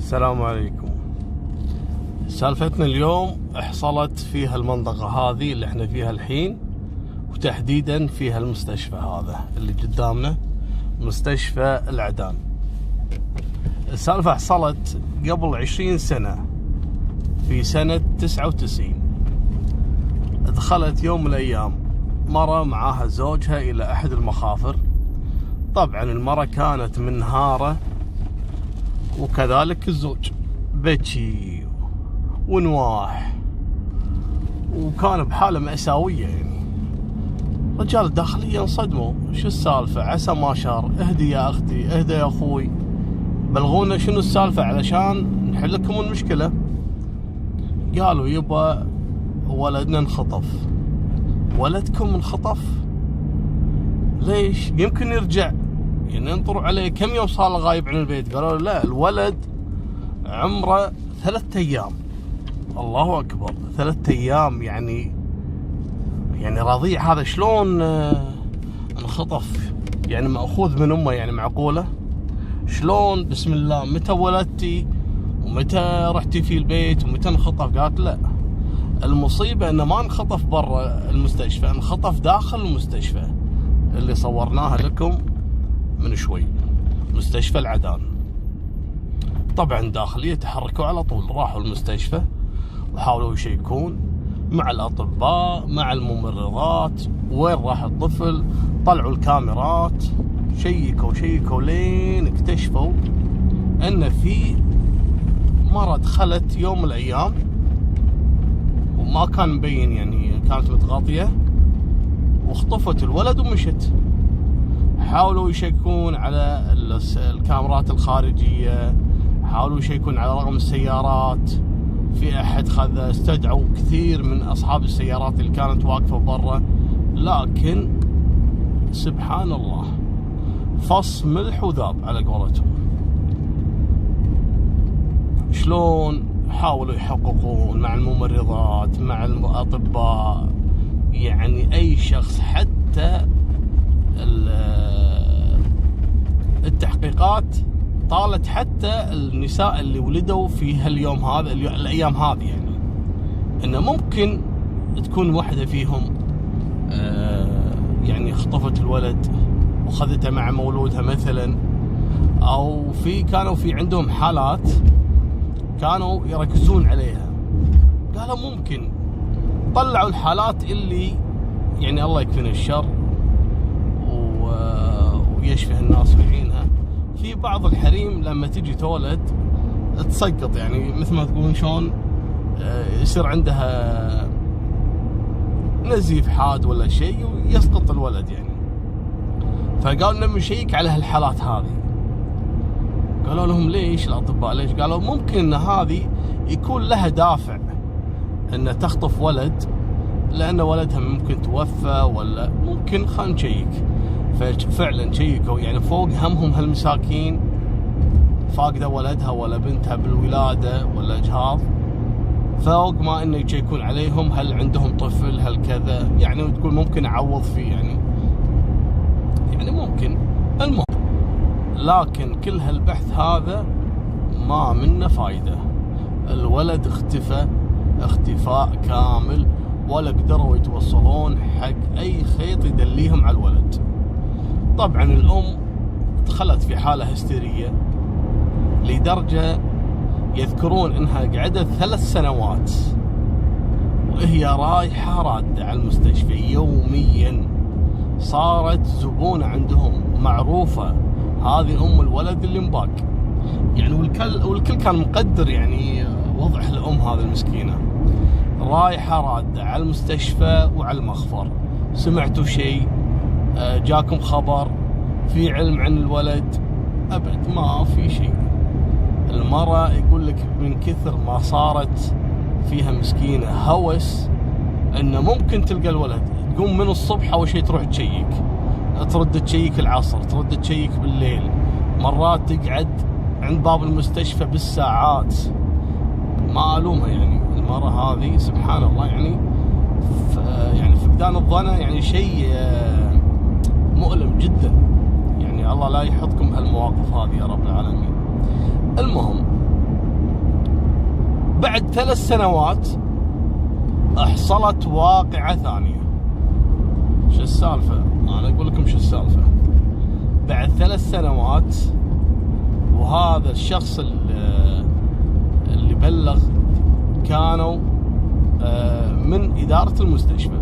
السلام عليكم. سالفتنا اليوم حصلت فيها المنطقة هذه اللي احنا فيها الحين، وتحديدا فيها المستشفى هذا اللي قدامنا، مستشفى العدان. السالفة حصلت قبل 20 سنة في سنة 99. دخلت يوم من الأيام مرة معاها زوجها إلى أحد المخافر. طبعا المرة كانت منهارة وكذلك الزوج، بكي ونواح، وكان بحالة مأساوية. يعني رجال الداخلية انصدموا، شو السالفة؟ عسى ما شار، اهدي يا أختي، اهدي يا أخوي، بلغونا شنو السالفة علشان نحل لكم المشكلة. قالوا يبا ولدنا انخطف. ولدكم انخطف؟ ليش؟ يمكن يرجع، يعني انطروا عليه. كم يوم صار غايب عن البيت؟ قالوا لا، الولد عمره 3 أيام. الله أكبر، 3 أيام يعني رضيع. هذا شلون انخطف؟ يعني مأخوذ من أمه، يعني معقولة؟ شلون بسم الله؟ متى ولدتي ومتى رحتي في البيت ومتى انخطف؟ قالت لا، المصيبة انه ما انخطف برا المستشفى، انخطف داخل المستشفى اللي صورناها لكم من شوي، مستشفى العدان. طبعا داخلية تحركوا على طول، راحوا المستشفى وحاولوا يشيكون مع الأطباء مع الممرضات وين راح الطفل. طلعوا الكاميرات، شيكوا لين اكتشفوا ان في مرة دخلت يوم من الأيام وما كان مبين، يعني كانت متغطية، واخطفت الولد ومشت. حاولوا يشيكون على الكاميرات الخارجية، حاولوا يشيكون على رقم السيارات، في أحد خذ، استدعوا كثير من أصحاب السيارات اللي كانت واقفة برا، لكن سبحان الله فص ملح وذاب على قولتهم. شلون حاولوا يحققون مع الممرضات مع الأطباء، يعني أي شخص، حتى التحقيقات طالت حتى النساء اللي ولدوا في هاليوم هذا، الأيام هذه، يعني إنه ممكن تكون واحدة فيهم يعني خطفت الولد وخذته مع مولودها مثلا، أو كانوا في عندهم حالات كانوا يركزون عليها. قالوا ممكن، طلعوا الحالات اللي يعني الله يكفينا الشر ويشفي الناس ويعينها. في بعض الحريم لما تجي تولد تسقط، يعني مثل ما تقولون شلون، يصير عندها نزيف حاد ولا شيء ويسقط الولد يعني. فقالوا لما نشيك على هالحالات هذه. قالوا لهم ليش الأطباء ليش؟ قالوا ممكن ان هذه يكون لها دافع ان تخطف ولد، لأن ولدها ممكن توفى ولا ممكن، خلينا نشيك. ففعلا شيكوا، يعني فوق همهم هالمساكين فاقدة ولدها ولا بنتها بالولادة ولا إجهاض، فوق ما إنه يشيكون عليهم هل عندهم طفل هل كذا، يعني تقول ممكن أعوض فيه، يعني ممكن. المهم، لكن كل هالبحث هذا ما منه فايدة. الولد اختفى اختفاء كامل، ولا قدروا يتوصلون حق أي خيط يدليهم على الولد. طبعا الأم دخلت في حالة هستيرية لدرجة يذكرون إنها قعدت 3 سنوات وهي رايحة رادة على المستشفى يوميا. صارت زبونة عندهم معروفة، هذه أم الولد اللي مباق يعني، والكل كان مقدر يعني وضع الأم هذه المسكينة. رايحة رادة على المستشفى وعلى المخفر. سمعتوا شيء؟ جاكم خبر؟ في علم عن الولد؟ أبد ما في شيء. المرة يقول لك من كثر ما صارت فيها مسكينة هوس إنه ممكن تلقى الولد، تقوم من الصبح أول شيء تروح تشيك، ترد تشيك العصر، ترد تشيك بالليل، مرات تقعد عند باب المستشفى بالساعات. ما ألومها يعني المرة هذه، سبحان الله، يعني فقدان الظنة يعني شيء مؤلم جدا. يعني الله لا يحطكم هالمواقف هذه يا رب العالمين. المهم بعد 3 سنوات حصلت واقعة ثانية. شو السالفة؟ أنا أقول لكم شو السالفة. بعد 3 سنوات وهذا الشخص اللي بلغ كانوا من إدارة المستشفى،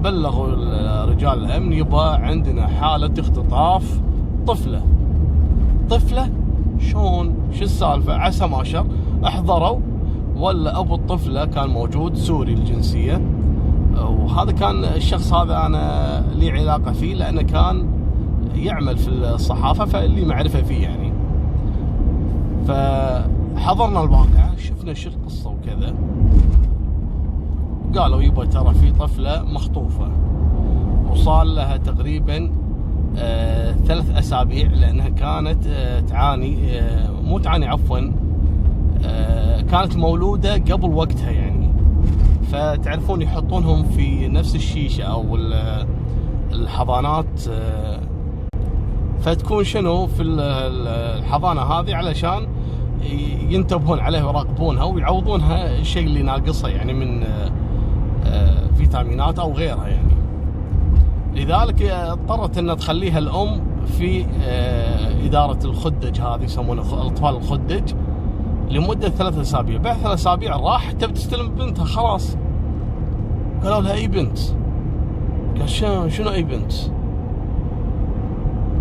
بلغوا رجال الأمن يبا عندنا حالة اختطاف طفلة. شلون؟ شو السالفة؟ عسى ما شر. احضروا ولا أبو الطفلة كان موجود سوري الجنسية، وهذا كان الشخص هذا أنا لي علاقة فيه لأنه كان يعمل في الصحافة، فاللي معرفة فيه يعني. فحضرنا الواقعة، شفنا شو القصة وكذا. قالوا يبا ترى في طفلة مخطوفة وصار لها تقريبا 3 أسابيع، لأنها كانت كانت مولودة قبل وقتها يعني. فتعرفون يحطونهم في نفس الشيشة أو الحضانات، فتكون شنو في الحضانة هذه علشان ينتبهون عليها ويراقبونها ويعوضونها الشيء اللي ناقصها يعني من فيتامينات أو غيرها يعني. لذلك اضطرت أن تخليها الأم في إدارة الخدج، هذه يسمونها أطفال الخدج، لمدة 3 أسابيع. بعد 3 أسابيع راح تبي تستلم بنتها خلاص. قالوا لها أي بنت؟ قال شنو أي بنت؟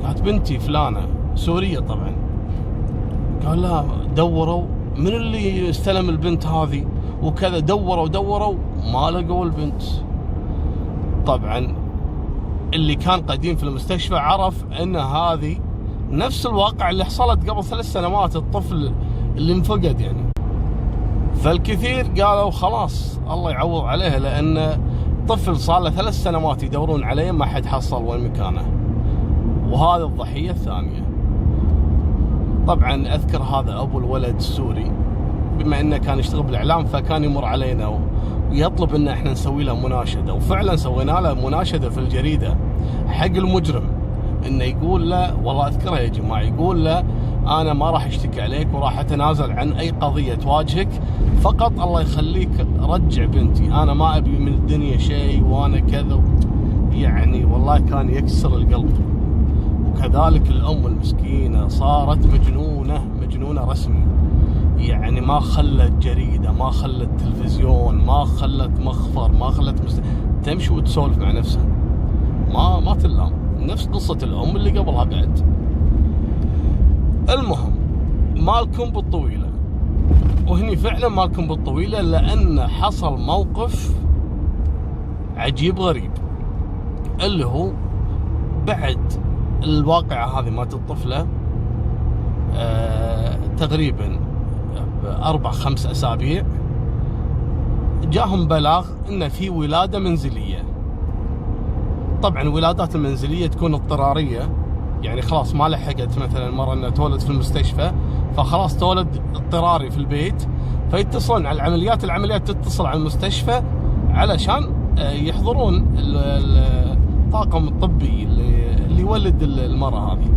قالت بنتي فلانة سورية طبعا. قال لا، دوروا من اللي استلم البنت هذه وكذا، دوروا ما لقوا البنت. طبعا اللي كان قديم في المستشفى عرف ان هذه نفس الواقع اللي حصلت قبل 3 سنوات، الطفل اللي انفقد يعني. فالكثير قالوا خلاص الله يعوض عليها، لان طفل صار له 3 سنوات يدورون عليه ما حد حصل وين مكانه، وهذا الضحية الثانية. طبعا اذكر هذا ابو الولد السوري، بما انه كان يشتغل بالاعلام فكان يمر علينا ويطلب ان احنا نسوي له مناشدة، وفعلا سوينا له مناشدة في الجريدة حق المجرم، انه يقول له والله اذكره يا جماعة، يقول له انا ما راح اشتكي عليك وراح اتنازل عن اي قضية تواجهك، فقط الله يخليك رجع بنتي، انا ما ابي من الدنيا شيء وانا كذا يعني. والله كان يكسر القلب. وكذلك الام المسكينة صارت مجنونة رسمي يعني، ما خلت جريدة، ما خلت تلفزيون، ما خلت مخفر، ما خلت تمشي وتسولف مع نفسها، ما تلام. نفس قصة الأم اللي قبلها بعد. المهم مالكم بالطويلة، وهني فعلا مالكم بالطويلة، لأن حصل موقف عجيب غريب، اللي هو بعد الواقعة هذه مات الطفلة تقريبا 4-5 أسابيع، جاهم بلاغ إن في ولادة منزلية. طبعا الولادات المنزلية تكون اضطرارية يعني، خلاص ما لحقت مثلا مرة انها تولد في المستشفى، فخلاص تولد اضطراري في البيت، فيتصلون على العمليات تتصل على المستشفى علشان يحضرون الطاقم الطبي اللي يولد المرأة هذه.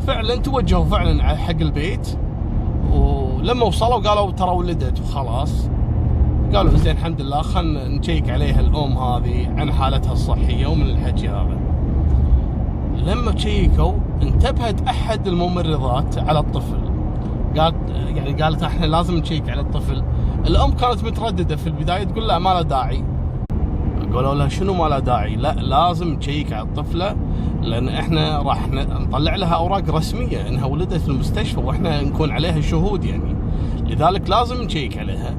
فعلا توجهوا فعلا حق البيت، ولما وصلوا قالوا ترى ولدت وخلاص. قالوا زين الحمد لله، خلنا نشيك عليها الأم هذه عن حالتها الصحية ومن الحكي هذا. لما تشيكوا انتبهت أحد الممرضات على الطفل، قالت احنا لازم نشيك على الطفل. الأم كانت مترددة في البداية، تقول لا ما له داعي. قالوا لها شنو ما له داعي؟ لا لازم نشيك على الطفلة، لأن احنا راح نطلع لها أوراق رسمية انها ولدت في المستشفى واحنا نكون عليها شهود يعني، لذلك لازم نشيك عليها.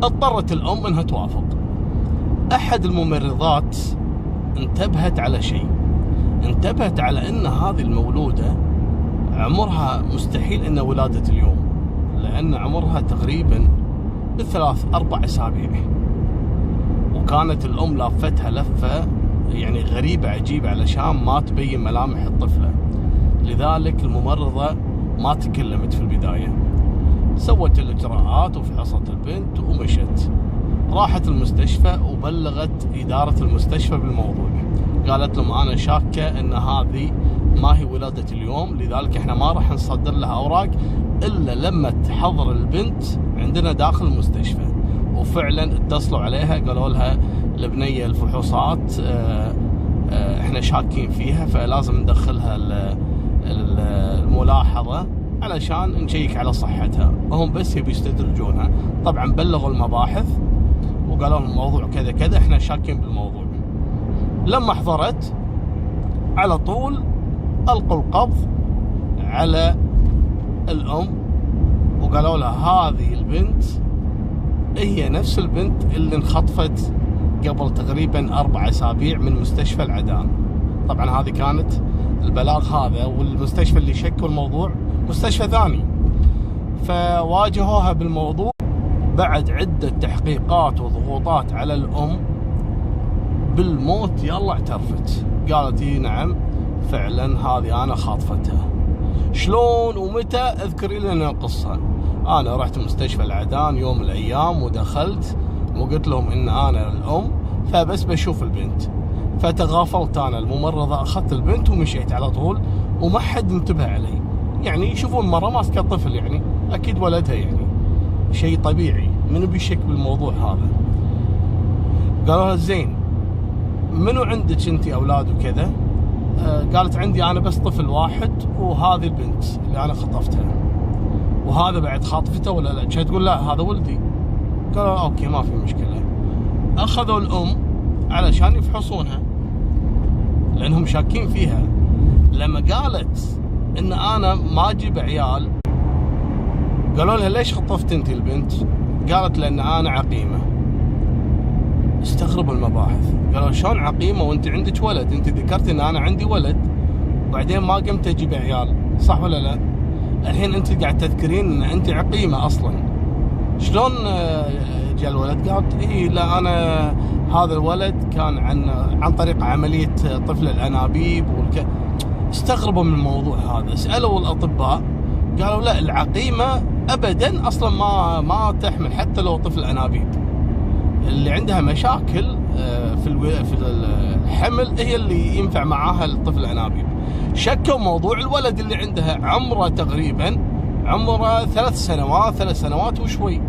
اضطرت الأم انها توافق. أحد الممرضات انتبهت على شيء، انتبهت على ان هذه المولودة عمرها مستحيل ان ولادة اليوم، لان عمرها تقريبا 3-4 أسابيع، وكانت الام لافتها لفة يعني غريبة عجيبة علشان ما تبين ملامح الطفلة. لذلك الممرضة ما تكلمت في البداية، سوت الاجراءات وفحصت البنت ومشت. راحت المستشفى وبلغت إدارة المستشفى بالموضوع، قالت لهم أنا شاكة أن هذه ما هي ولادة اليوم، لذلك إحنا ما راح نصدر لها أوراق إلا لما تحضر البنت عندنا داخل المستشفى. وفعلا اتصلوا عليها قالوا لها البنيه الفحوصات احنا شاكين فيها، فلازم ندخلها الملاحظه علشان نشيك على صحتها. هم بس يبي يستدرجونها. طبعا بلغوا المباحث وقالوا لهم الموضوع كذا كذا، احنا شاكين بالموضوع. لما حضرت على طول القوا القبض على الام وقالوا لها هذه البنت هي نفس البنت اللي انخطفت قبل تقريبا 4 أسابيع من مستشفى العدان. طبعا هذه كانت البلاغ هذا، والمستشفى اللي شكوا الموضوع مستشفى ثاني. فواجهوها بالموضوع بعد عدة تحقيقات وضغوطات على الأم بالموت. يلا اعترفت، قالت نعم فعلا هذه أنا خاطفتها. شلون ومتى؟ اذكري لنا القصة. أنا رحت مستشفى العدان يوم من الأيام ودخلت وقلت لهم إن أنا الأم، فبس بشوف البنت. فتغافلت أنا الممرضة، أخذت البنت ومشيت على طول وما حد انتبه علي. يعني يشوفون مرة ماسكة طفل، يعني أكيد ولدها، يعني شيء طبيعي. منو بيشك بالموضوع هذا؟ قالوا لها زين منو عندك أنت أولاد وكذا؟ قالت عندي أنا بس طفل واحد وهذه البنت اللي أنا خطفتها. وهذا بعد خاطفته ولا لا؟ كانت تقول لا هذا ولدي. قالوا أوكي ما في مشكلة. أخذوا الأم علشان يفحصونها لأنهم شاكين فيها. لما قالت إن أنا ما أجيب عيال قالوا لها ليش خطفت أنت البنت؟ قالت لأن أنا عقيمة. استغربوا المباحث، قالوا شلون عقيمة وأنت عندك ولد؟ أنت ذكرت إن أنا عندي ولد وبعدين ما قمت أجيب عيال، صح ولا لا؟ الحين أنت قاعد تذكرين إن أنت عقيمة أصلا، شلون جاء الولد؟ قالت إيه لا أنا هذا الولد كان عن طريق عملية طفل الأنابيب استغربوا من الموضوع هذا. سألوا الأطباء قالوا لا العقيمة أبدا أصلا ما تحمل حتى لو طفل أنابيب. اللي عندها مشاكل في الحمل هي اللي ينفع معاها الطفل الأنابيب. شكوا موضوع الولد اللي عندها عمره تقريبا 3 سنوات وشوي.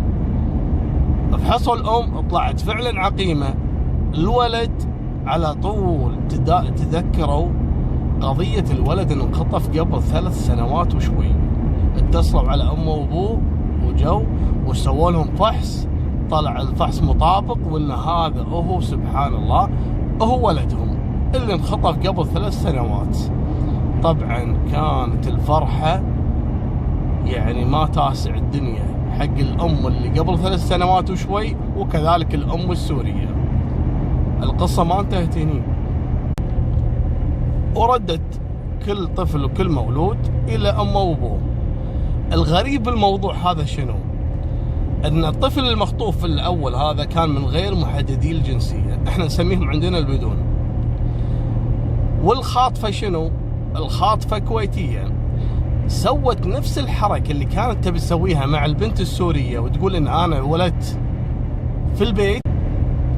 فحصوا الأم طلعت فعلا عقيمة. الولد على طول تذكروا قضية الولد انه انخطف قبل 3 سنوات وشوي. اتصلوا على امه وابوه وجو وسووا لهم فحص، طلع الفحص مطابق وان هذا هو سبحان الله هو ولدهم اللي انخطف قبل 3 سنوات. طبعا كانت الفرحة يعني ما تاسع الدنيا حق الام اللي قبل 3 سنوات وشوي، وكذلك الام السورية. القصة ما انتهت هني، وردت كل طفل وكل مولود إلى أمه وأبوه. الغريب بالموضوع هذا شنو؟ أن الطفل المخطوف الأول هذا كان من غير محددي الجنسية، احنا نسميهم عندنا البدون. والخاطفة شنو؟ الخاطفة كويتية، سوت نفس الحركة اللي كانت تبي تسويها مع البنت السورية وتقول إن أنا ولدت في البيت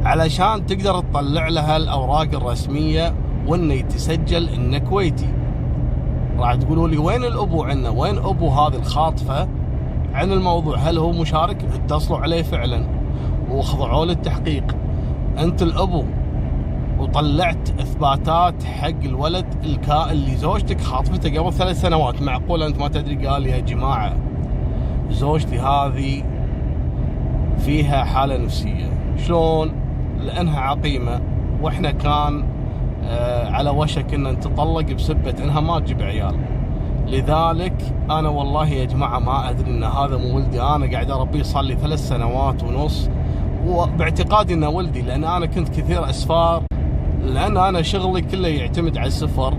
علشان تقدر تطلع لها الأوراق الرسمية وانه يتسجل انه كويتي. راح تقولوا لي وين الابو عنا؟ وين ابو هذه الخاطفه عن الموضوع؟ هل هو مشارك؟ اتصلوا عليه فعلا وخضعوا للتحقيق. انت الابو وطلعت اثباتات حق الولد اللي زوجتك خاطفته قبل 3 سنوات. معقول انت ما تدري؟ قال يا جماعه زوجتي هذه فيها حاله نفسيه. شلون؟ لانها عقيمه واحنا كان على وشك ان نتطلق بسبة انها ما تجيب عيال. لذلك انا والله يا جماعة ما ادري ان هذا مو ولدي. انا قاعد اربيه صار لي 3 سنوات ونص وباعتقادي انه ولدي، لان انا كنت كثير اسفار، لان انا شغلي كله يعتمد على السفر.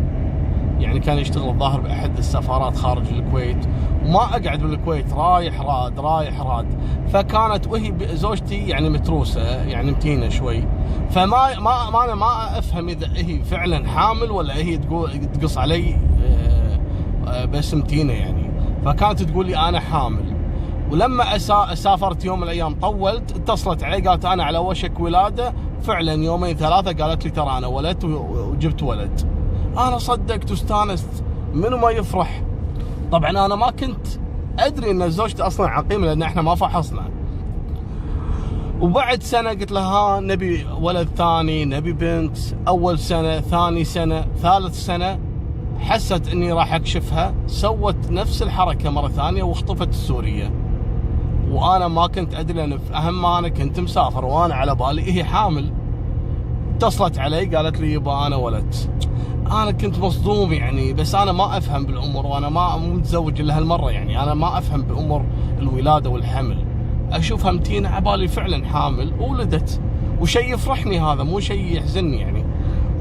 يعني كان يشتغل الظاهر باحد السفارات خارج الكويت وما اقعد بالكويت، رايح راد. فكانت وهي زوجتي يعني متروسه، يعني متينه شوي. فما انا ما افهم اذا هي فعلا حامل ولا هي تقص علي بس متينه يعني. فكانت تقول لي انا حامل. ولما سافرت يوم من الايام طولت، اتصلت علي قالت انا على وشك ولاده. فعلا 2-3 قالت لي ترى انا ولدت وجبت ولد. انا صدقت واستانست، منو ما يفرح. طبعا انا ما كنت ادري ان زوجتي اصلا عقيمه لان احنا ما فحصنا. وبعد سنه قلت لها ها نبي ولد ثاني، نبي بنت. اول سنه، ثاني سنه، ثالث سنه حست اني راح اكشفها، سوت نفس الحركه مره ثانيه واختفت السوريه. وانا ما كنت ادري لان في اهم ما انا كنت مسافر وانا على بالي هي حامل. اتصلت علي قالت لي يبا انا ولدت. انا كنت مصدوم يعني، بس انا ما افهم بالامور وانا مو متزوج الا هالمره يعني، انا ما افهم بامور الولاده والحمل. اشوفها متينه عبالي فعلا حامل وولدت، وشيء يفرحني هذا مو شيء يحزنني يعني.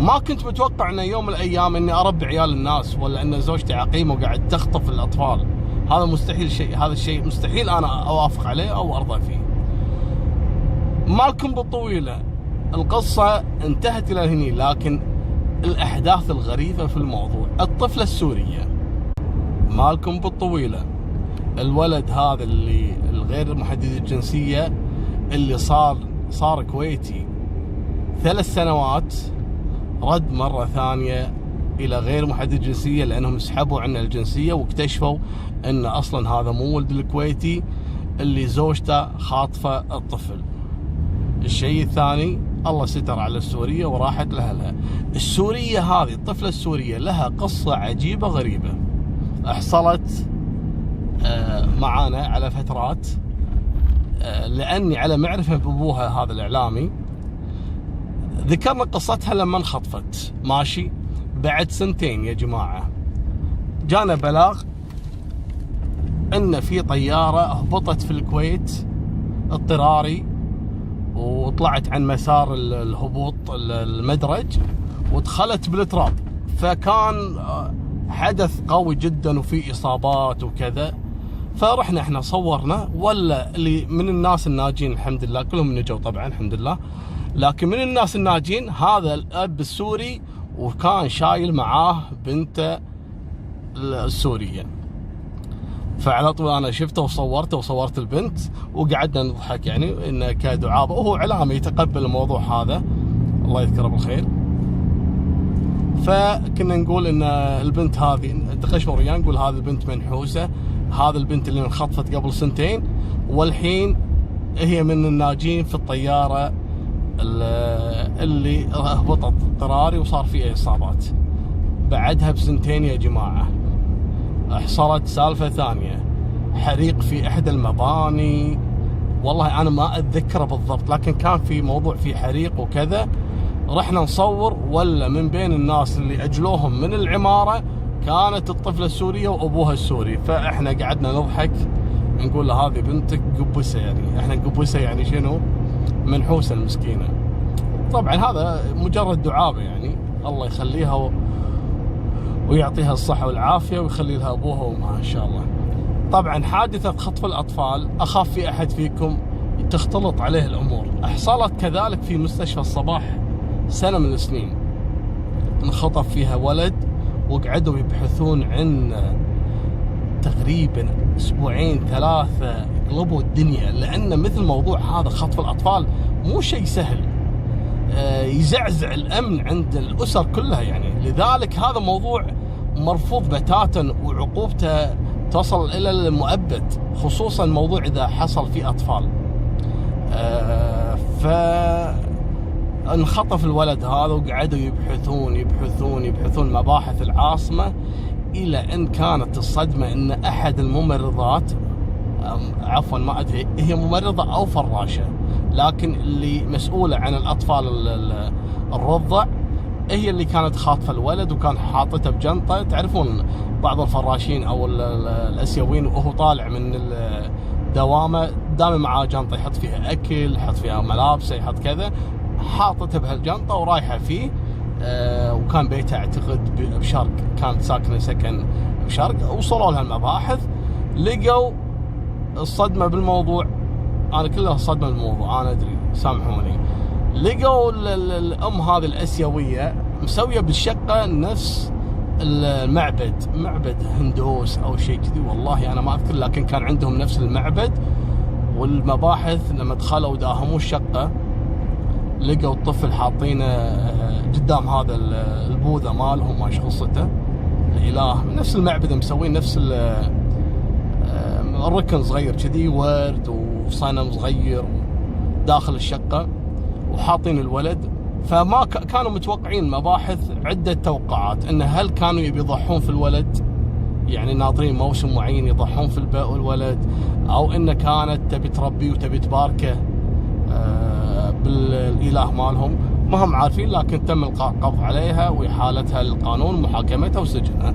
ما كنت متوقع ان يوم من الايام اني اربي عيال الناس، ولا ان زوجتي عقيمه وقاعد تخطف الاطفال. هذا مستحيل شيء، هذا الشيء مستحيل انا اوافق عليه او ارضى فيه. مالكم بالطويله القصه انتهت الى هني، لكن الاحداث الغريبه في الموضوع الطفله السوريه. مالكم بالطويله الولد هذا اللي الغير محدد الجنسيه اللي صار كويتي 3 سنوات، رد مرة ثانية إلى غير محدد الجنسية لأنهم سحبوا عنا الجنسية واكتشفوا أن أصلا هذا مو ولد الكويتي اللي زوجته خاطفة الطفل. الشيء الثاني الله ستر على السورية وراحت لأهلها. السورية هذه الطفلة السورية لها قصة عجيبة غريبة حصلت معانا على فترات، لأني على معرفة بأبوها هذا الإعلامي. ذكرنا قصتها لما انخطفت ماشي. بعد 2 سنين يا جماعة جانا بلاغ ان في طيارة هبطت في الكويت اضطراري، وطلعت عن مسار الهبوط المدرج ودخلت بالتراب. فكان حدث قوي جدا وفي اصابات وكذا. فرحنا احنا صورنا، ولا اللي من الناس الناجين الحمد لله كلهم نجوا طبعا الحمد لله، لكن من الناس الناجين هذا الاب السوري وكان شايل معاه بنته السوريه. فعلى طول انا شفته وصورته وصورت البنت وقعدنا نضحك يعني انه كدعابه، وهو اعلامي يتقبل الموضوع هذا الله يذكره بالخير. فكنا نقول ان البنت هذه دقشنا وياه نقول هذه البنت منحوسه، هذه البنت اللي انخطفت قبل 2 سنين والحين هي من الناجين في الطياره اللي هبطت اضطراري وصار فيها اصابات. بعدها ب2 سنين يا جماعه حصلت سالفه ثانيه، حريق في احدى المباني. والله انا ما اتذكره بالضبط، لكن كان في موضوع في حريق وكذا. رحنا نصور، ولا من بين الناس اللي اجلوهم من العماره كانت الطفله السوريه وابوها السوري. فاحنا قعدنا نضحك نقول له هذه بنتك قبسه، يعني احنا قبسه يعني شنو؟ منحوسه المسكينه. طبعا هذا مجرد دعابه يعني، الله يخليها ويعطيها الصحه والعافيه ويخلي لها ابوها وامها ان شاء الله. طبعا حادثه خطف الاطفال اخاف في احد فيكم تختلط عليه الامور. حصلت كذلك في مستشفى الصباح سنه من السنين، انخطف فيها ولد وقعدوا يبحثون عنه تقريبا 2 3 قلبوا الدنيا، لان مثل موضوع هذا خطف الاطفال مو شيء سهل، يزعزع الامن عند الاسر كلها يعني. لذلك هذا موضوع مرفوض بتاتا وعقوبته تصل الى المؤبد، خصوصا موضوع اذا حصل في اطفال. فانخطف الولد هذا وقعدوا يبحثون مباحث العاصمه، الى ان كانت الصدمه ان احد الممرضات، عفوا ما ادري هي ممرضه او فراشه، لكن اللي مسؤوله عن الاطفال الرضع هي اللي كانت خاطفه الولد وكان حاطته بجنطه. تعرفون بعض الفراشين او الاسيويين وهو طالع من الدوامه دائما معاه جنطه يحط فيها اكل، يحط فيها ملابسه، يحط كذا، حاطته بهالجنطه ورايحه فيه. وكان بيتها اعتقد بشرق، كانت ساكنه سكن بشرق. وصلوا لها المباحث لقوا الصدمه بالموضوع، انا كلها صدمه بالموضوع انا ادري سامحوني. لقوا الام هذه الاسيويه مسويه بالشقه نفس معبد هندوس او شيء كذي، والله انا ما اذكر، لكن كان عندهم نفس المعبد. والمباحث لما دخلوا داهموا الشقه لقوا الطفل حاطينه قدام هذا البوذا مالهم، ما قصته الاله، نفس المعبد مسوين نفس ركن صغير كذي ورد وصنم صغير داخل الشقة وحاطين الولد. فما كانوا متوقعين مباحث عدة توقعات، إن هل كانوا يبي يضحون في الولد، يعني ناطرين موسم معين يضحون في الولد، أو إن كانت تبي تربيه وتبي تباركه بالإله مالهم، ما هم عارفين. لكن تم إلقاء القبض عليها وإحالتها للقانون ومحاكمتها وسجنها.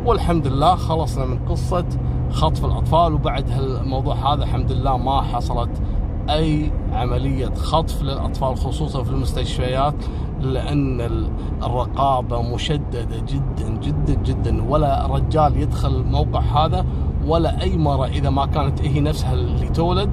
والحمد لله خلصنا من قصة خطف الأطفال. وبعد الموضوع هذا الحمد لله ما حصلت أي عملية خطف للأطفال خصوصا في المستشفيات، لأن الرقابة مشددة جدا جدا جدا. ولا رجال يدخل الموقع هذا ولا أي مرة إذا ما كانت هي نفسها اللي تولد.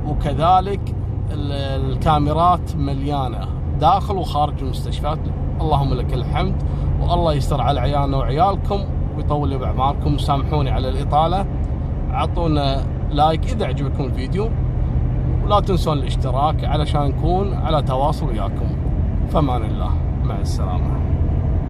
وكذلك الكاميرات مليانة داخل وخارج المستشفيات. اللهم لك الحمد، والله يستر على عيالنا وعيالكم ويطول لي بعماركم. سامحوني على الإطالة، عطونا لايك إذا عجبكم الفيديو، ولا تنسون الاشتراك علشان نكون على تواصل وياكم. فمان الله، مع السلامة.